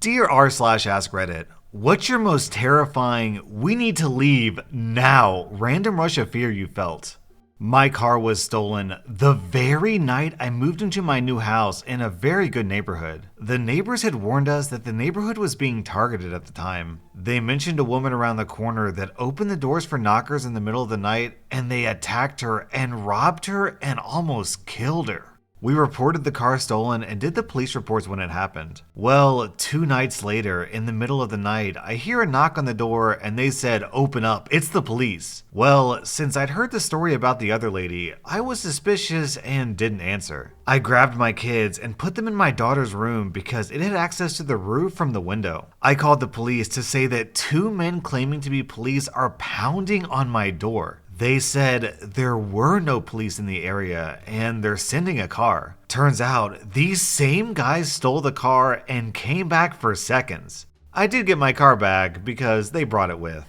Dear r/Askreddit, what's your most terrifying, we need to leave now, random rush of fear you felt? My car was stolen the very night I moved into my new house in a very good neighborhood. The neighbors had warned us that the neighborhood was being targeted at the time. They mentioned a woman around the corner that opened the doors for knockers in the middle of the night, and they attacked her and robbed her and almost killed her. We reported the car stolen and did the police reports when it happened. Well, 2 nights later, in the middle of the night, I hear a knock on the door and they said, "Open up, it's the police." Well, since I'd heard the story about the other lady, I was suspicious and didn't answer. I grabbed my kids and put them in my daughter's room because it had access to the roof from the window. I called the police to say that 2 men claiming to be police are pounding on my door. They said there were no police in the area and they're sending a car. Turns out these same guys stole the car and came back for seconds. I did get my car back because they brought it with.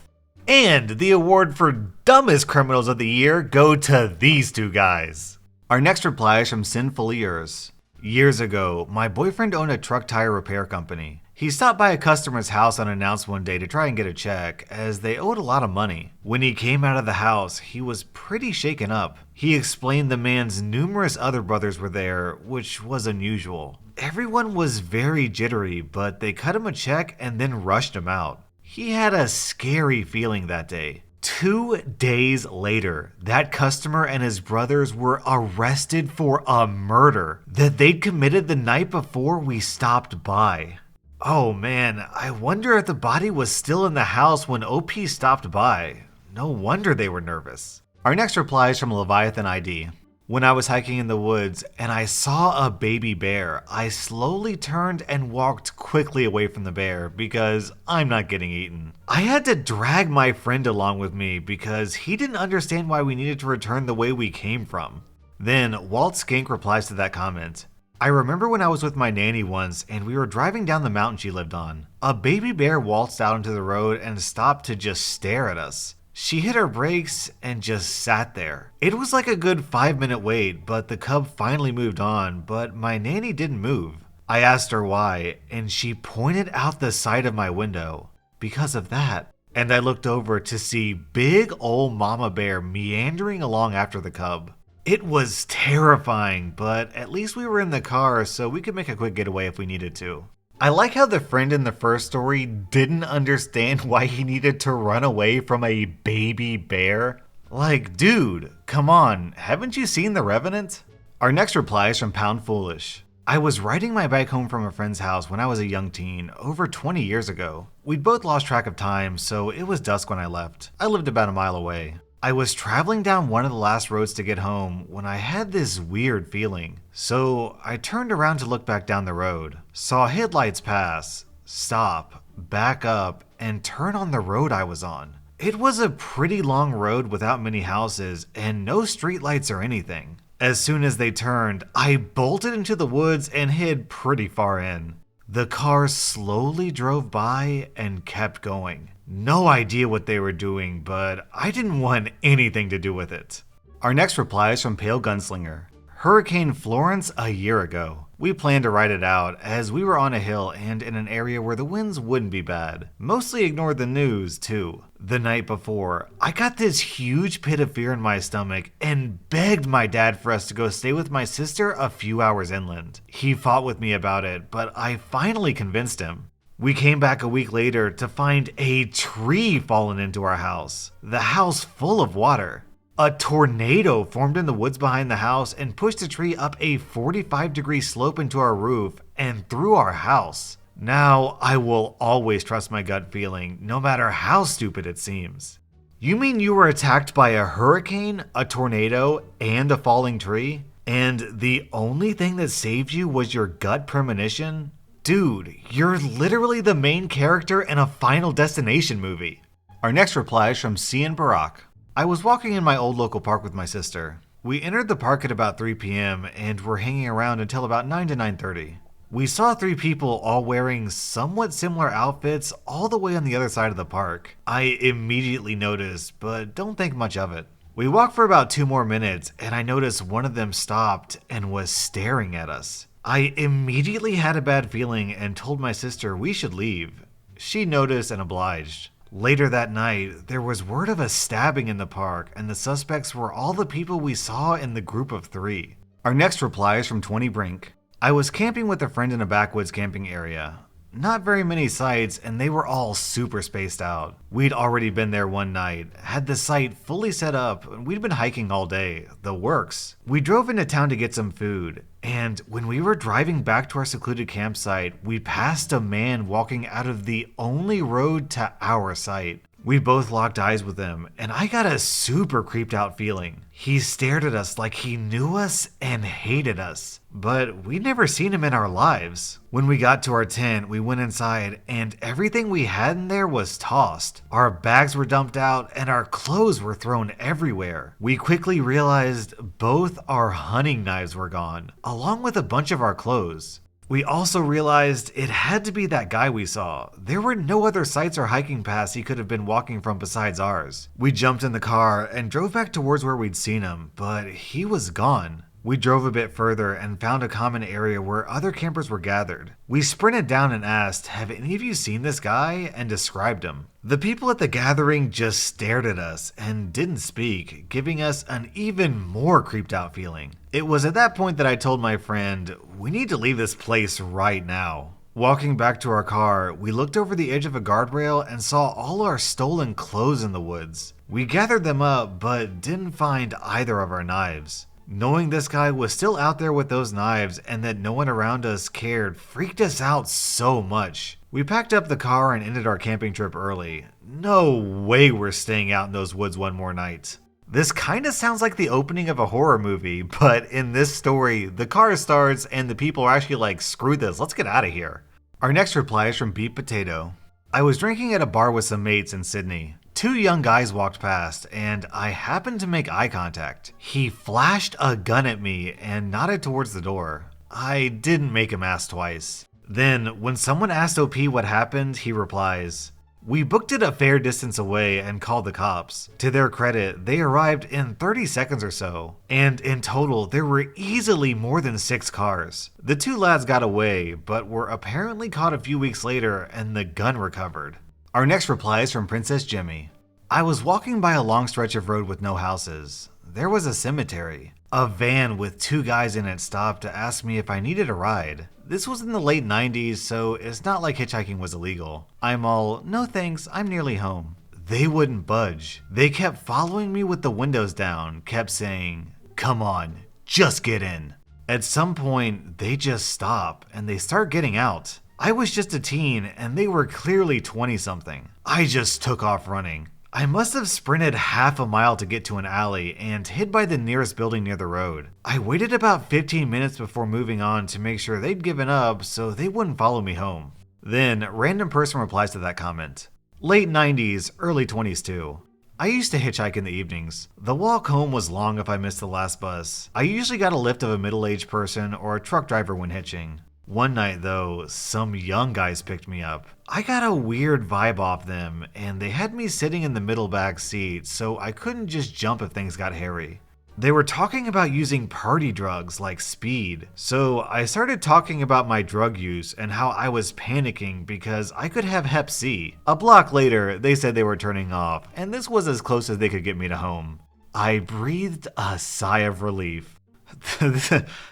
And the award for dumbest criminals of the year go to these 2 guys. Our next reply is from Sinfully Yours. Years ago, my boyfriend owned a truck tire repair company. He stopped by a customer's house unannounced one day to try and get a check, as they owed a lot of money. When he came out of the house, he was pretty shaken up. He explained the man's numerous other brothers were there, which was unusual. Everyone was very jittery, but they cut him a check and then rushed him out. He had a scary feeling that day. 2 days later, that customer and his brothers were arrested for a murder that they'd committed the night before we stopped by. Oh man, I wonder if the body was still in the house when OP stopped by. No wonder they were nervous. Our next reply is from Leviathan ID. When I was hiking in the woods and I saw a baby bear, I slowly turned and walked quickly away from the bear because I'm not getting eaten. I had to drag my friend along with me because he didn't understand why we needed to return the way we came from. Then Walt Skink replies to that comment. I remember when I was with my nanny once and we were driving down the mountain she lived on. A baby bear waltzed out into the road and stopped to just stare at us. She hit her brakes and just sat there. It was like a good 5-minute wait, but the cub finally moved on, but my nanny didn't move. I asked her why, and she pointed out the side of my window. Because of that. And I looked over to see big old mama bear meandering along after the cub. It was terrifying, but at least we were in the car so we could make a quick getaway if we needed to. I like how the friend in the first story didn't understand why he needed to run away from a baby bear. Like, dude, come on, haven't you seen The Revenant? Our next reply is from Pound Foolish. I was riding my bike home from a friend's house when I was a young teen, over 20 years ago. We'd both lost track of time, so it was dusk when I left. I lived about a mile away. I was traveling down one of the last roads to get home when I had this weird feeling. So I turned around to look back down the road, saw headlights pass, stop, back up, and turn on the road I was on. It was a pretty long road without many houses and no streetlights or anything. As soon as they turned, I bolted into the woods and hid pretty far in. The car slowly drove by and kept going. No idea what they were doing, but I didn't want anything to do with it. Our next reply is from Pale Gunslinger. Hurricane Florence a year ago. We planned to ride it out as we were on a hill and in an area where the winds wouldn't be bad. Mostly ignored the news too. The night before, I got this huge pit of fear in my stomach and begged my dad for us to go stay with my sister a few hours inland. He fought with me about it, but I finally convinced him. We came back a week later to find a tree fallen into our house. The house full of water. A tornado formed in the woods behind the house and pushed the tree up a 45-degree slope into our roof and through our house. Now, I will always trust my gut feeling, no matter how stupid it seems. You mean you were attacked by a hurricane, a tornado, and a falling tree? And the only thing that saved you was your gut premonition? Dude, you're literally the main character in a Final Destination movie. Our next reply is from Cian Barak. I was walking in my old local park with my sister. We entered the park at about 3 p.m. and were hanging around until about 9 to 9:30. We saw 3 people all wearing somewhat similar outfits all the way on the other side of the park. I immediately noticed, but don't think much of it. We walked for about 2 more minutes and I noticed one of them stopped and was staring at us. I immediately had a bad feeling and told my sister we should leave. She noticed and obliged. Later that night, there was word of a stabbing in the park, and the suspects were all the people we saw in the group of 3. Our next reply is from 20 Brink. I was camping with a friend in a backwoods camping area. Not very many sites, and they were all super spaced out. We'd already been there one night, had the site fully set up, and we'd been hiking all day. The works. We drove into town to get some food, and when we were driving back to our secluded campsite, we passed a man walking out of the only road to our site. We both locked eyes with him, and I got a super creeped out feeling. He stared at us like he knew us and hated us, but we'd never seen him in our lives. When we got to our tent, we went inside, and everything we had in there was tossed. Our bags were dumped out, and our clothes were thrown everywhere. We quickly realized both our hunting knives were gone, along with a bunch of our clothes. We also realized it had to be that guy we saw. There were no other sites or hiking paths he could have been walking from besides ours. We jumped in the car and drove back towards where we'd seen him, but he was gone. We drove a bit further and found a common area where other campers were gathered. We sprinted down and asked, "Have any of you seen this guy?" and described him. The people at the gathering just stared at us and didn't speak, giving us an even more creeped out feeling. It was at that point that I told my friend, "We need to leave this place right now." Walking back to our car, we looked over the edge of a guardrail and saw all our stolen clothes in the woods. We gathered them up, but didn't find either of our knives. Knowing this guy was still out there with those knives and that no one around us cared freaked us out so much. We packed up the car and ended our camping trip early. No way we're staying out in those woods one more night. This kinda sounds like the opening of a horror movie, but in this story, the car starts and the people are actually like, "Screw this, let's get out of here." Our next reply is from Beat Potato. I was drinking at a bar with some mates in Sydney. 2 young guys walked past, and I happened to make eye contact. He flashed a gun at me and nodded towards the door. I didn't make him ask twice. Then, when someone asked OP what happened, he replies, "We booked it a fair distance away and called the cops." To their credit, they arrived in 30 seconds or so, and in total, there were easily more than 6 cars. The 2 lads got away, but were apparently caught a few weeks later and the gun recovered. Our next reply is from Princess Jimmy. I was walking by a long stretch of road with no houses. There was a cemetery. A van with 2 guys in it stopped to ask me if I needed a ride. This was in the late 90s, so it's not like hitchhiking was illegal. I'm all, "No thanks, I'm nearly home." They wouldn't budge. They kept following me with the windows down, kept saying, "Come on, just get in." At some point, they just stop and they start getting out. I was just a teen and they were clearly 20-something. I just took off running. I must have sprinted half a mile to get to an alley and hid by the nearest building near the road. I waited about 15 minutes before moving on to make sure they'd given up so they wouldn't follow me home. Then, random person replies to that comment. Late 90s, early 20s too. I used to hitchhike in the evenings. The walk home was long if I missed the last bus. I usually got a lift of a middle-aged person or a truck driver when hitching. One night though, some young guys picked me up. I got a weird vibe off them, and they had me sitting in the middle back seat, so I couldn't just jump if things got hairy. They were talking about using party drugs like speed, so I started talking about my drug use and how I was panicking because I could have Hep C. A block later, they said they were turning off, and this was as close as they could get me to home. I breathed a sigh of relief.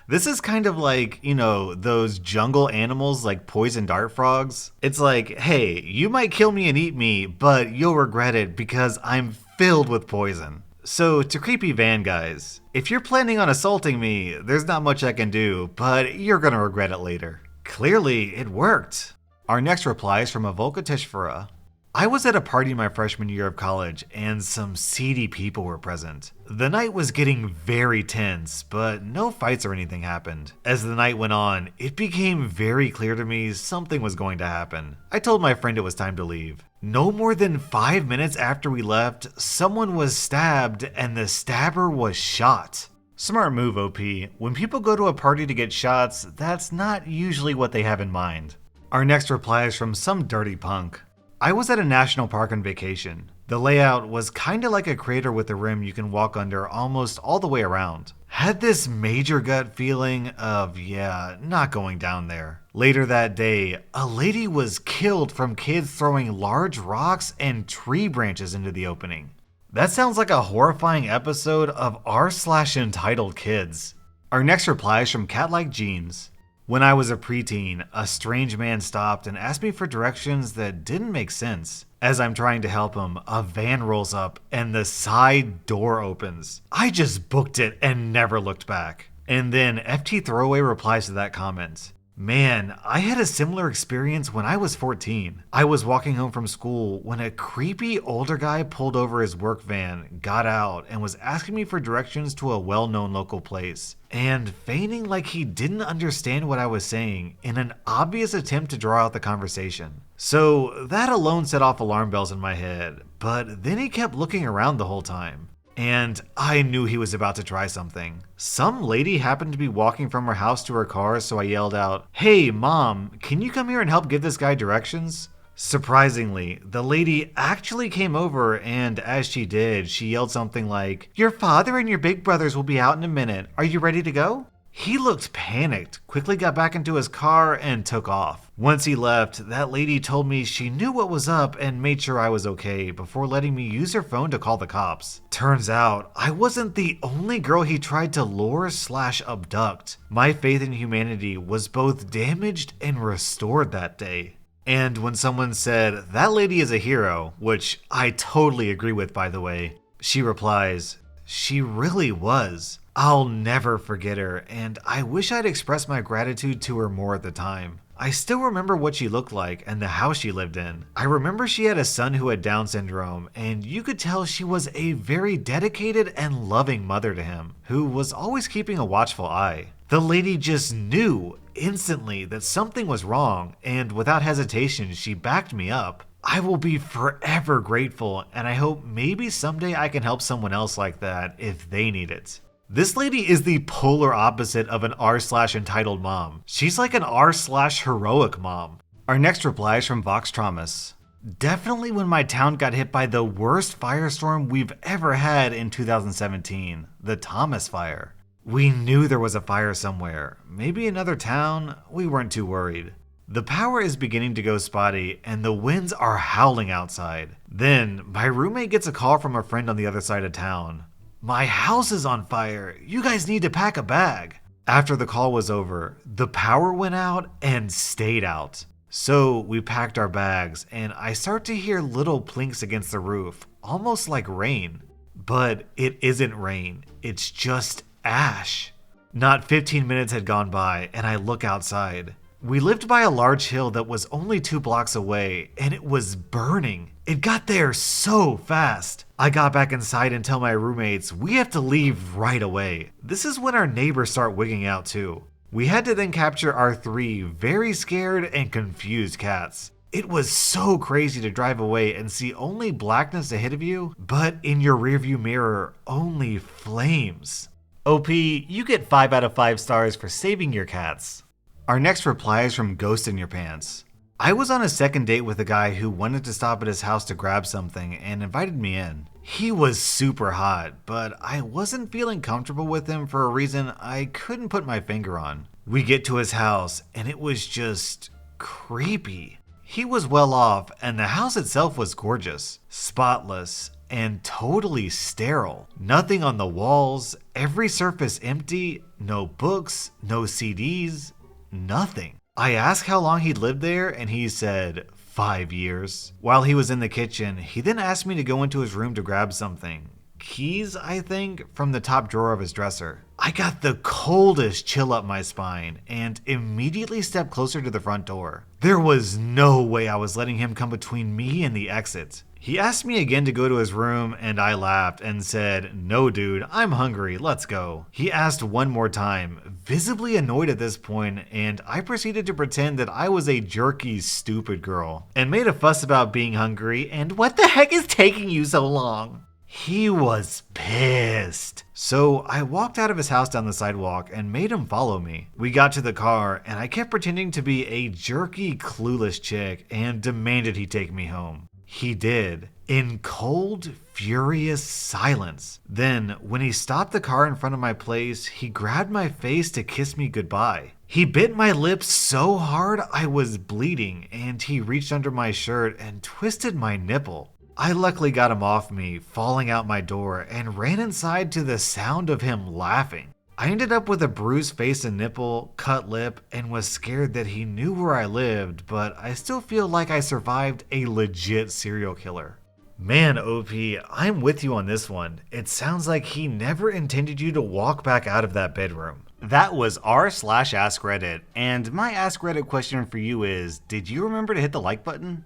This is kind of like, those jungle animals like poison dart frogs. It's like, hey, you might kill me and eat me, but you'll regret it because I'm filled with poison. So to creepy van guys, if you're planning on assaulting me, there's not much I can do, but you're gonna regret it later. Clearly, it worked. Our next reply is from Avolka Teshfura. I was at a party my freshman year of college, and some seedy people were present. The night was getting very tense, but no fights or anything happened. As the night went on, it became very clear to me something was going to happen. I told my friend it was time to leave. No more than 5 minutes after we left, someone was stabbed, and the stabber was shot. Smart move, OP. When people go to a party to get shots, that's not usually what they have in mind. Our next reply is from some dirty punk. I was at a national park on vacation. The layout was kinda like a crater with a rim you can walk under almost all the way around. Had this major gut feeling of, yeah, not going down there. Later that day, a lady was killed from kids throwing large rocks and tree branches into the opening. That sounds like a horrifying episode of r/slash entitled kids. Our next reply is from Cat-Like Jeans. When I was a preteen, a strange man stopped and asked me for directions that didn't make sense. As I'm trying to help him, a van rolls up and the side door opens. I just booked it and never looked back. And then FT Throwaway replies to that comment. Man, I had a similar experience when I was 14. I was walking home from school when a creepy older guy pulled over his work van, got out, and was asking me for directions to a well-known local place, and feigning like he didn't understand what I was saying in an obvious attempt to draw out the conversation. So that alone set off alarm bells in my head, but then he kept looking around the whole time. And I knew he was about to try something. Some lady happened to be walking from her house to her car, so I yelled out, "Hey, Mom, can you come here and help give this guy directions?" Surprisingly, the lady actually came over, and as she did, she yelled something like, "Your father and your big brothers will be out in a minute. Are you ready to go?" He looked panicked, quickly got back into his car, and took off. Once he left, that lady told me she knew what was up and made sure I was okay before letting me use her phone to call the cops. Turns out, I wasn't the only girl he tried to lure/abduct. My faith in humanity was both damaged and restored that day. And when someone said, "That lady is a hero," which I totally agree with, by the way, she replies, "She really was. I'll never forget her, and I wish I'd expressed my gratitude to her more at the time." I still remember what she looked like and the house she lived in. I remember she had a son who had Down syndrome, and you could tell she was a very dedicated and loving mother to him, who was always keeping a watchful eye. The lady just knew instantly that something was wrong, and without hesitation, she backed me up. I will be forever grateful, and I hope maybe someday I can help someone else like that if they need it. This lady is the polar opposite of an r/entitled mom. She's like an r/heroic mom. Our next reply is from Vox Traumas. Definitely when my town got hit by the worst firestorm we've ever had in 2017, the Thomas Fire. We knew there was a fire somewhere, maybe another town, we weren't too worried. The power is beginning to go spotty and the winds are howling outside. Then my roommate gets a call from a friend on the other side of town. "My house is on fire. You guys need to pack a bag." After the call was over, the power went out and stayed out. So we packed our bags and I start to hear little plinks against the roof, almost like rain. But it isn't rain, it's just ash. Not 15 minutes had gone by and I look outside. We lived by a large hill that was only 2 blocks away, and it was burning. It got there so fast. I got back inside and tell my roommates we have to leave right away. This is when our neighbors start wigging out too. We had to then capture our 3 very scared and confused cats. It was so crazy to drive away and see only blackness ahead of you, but in your rearview mirror, only flames. OP, you get 5 out of 5 stars for saving your cats. Our next reply is from Ghost in Your Pants. I was on a second date with a guy who wanted to stop at his house to grab something and invited me in. He was super hot, but I wasn't feeling comfortable with him for a reason I couldn't put my finger on. We get to his house and it was just creepy. He was well off and the house itself was gorgeous, spotless, and totally sterile. Nothing on the walls, every surface empty, no books, no CDs, nothing. I asked how long he'd lived there and he said 5 years. While he was in the kitchen, he then asked me to go into his room to grab something. Keys, I think, from the top drawer of his dresser. I got the coldest chill up my spine and immediately stepped closer to the front door. There was no way I was letting him come between me and the exit. He asked me again to go to his room and I laughed and said, "No dude, I'm hungry, let's go." He asked one more time, visibly annoyed at this point, and I proceeded to pretend that I was a jerky, stupid girl and made a fuss about being hungry and what the heck is taking you so long? He was pissed. So I walked out of his house down the sidewalk and made him follow me. We got to the car and I kept pretending to be a jerky, clueless chick and demanded he take me home. He did, in cold, furious silence. Then, when he stopped the car in front of my place, he grabbed my face to kiss me goodbye. He bit my lips so hard I was bleeding, and he reached under my shirt and twisted my nipple. I luckily got him off me, falling out my door, and ran inside to the sound of him laughing. I ended up with a bruised face and nipple, cut lip, and was scared that he knew where I lived, but I still feel like I survived a legit serial killer. Man, OP, I'm with you on this one. It sounds like he never intended you to walk back out of that bedroom. That was r/Askreddit, and my Askreddit question for you is, did you remember to hit the like button?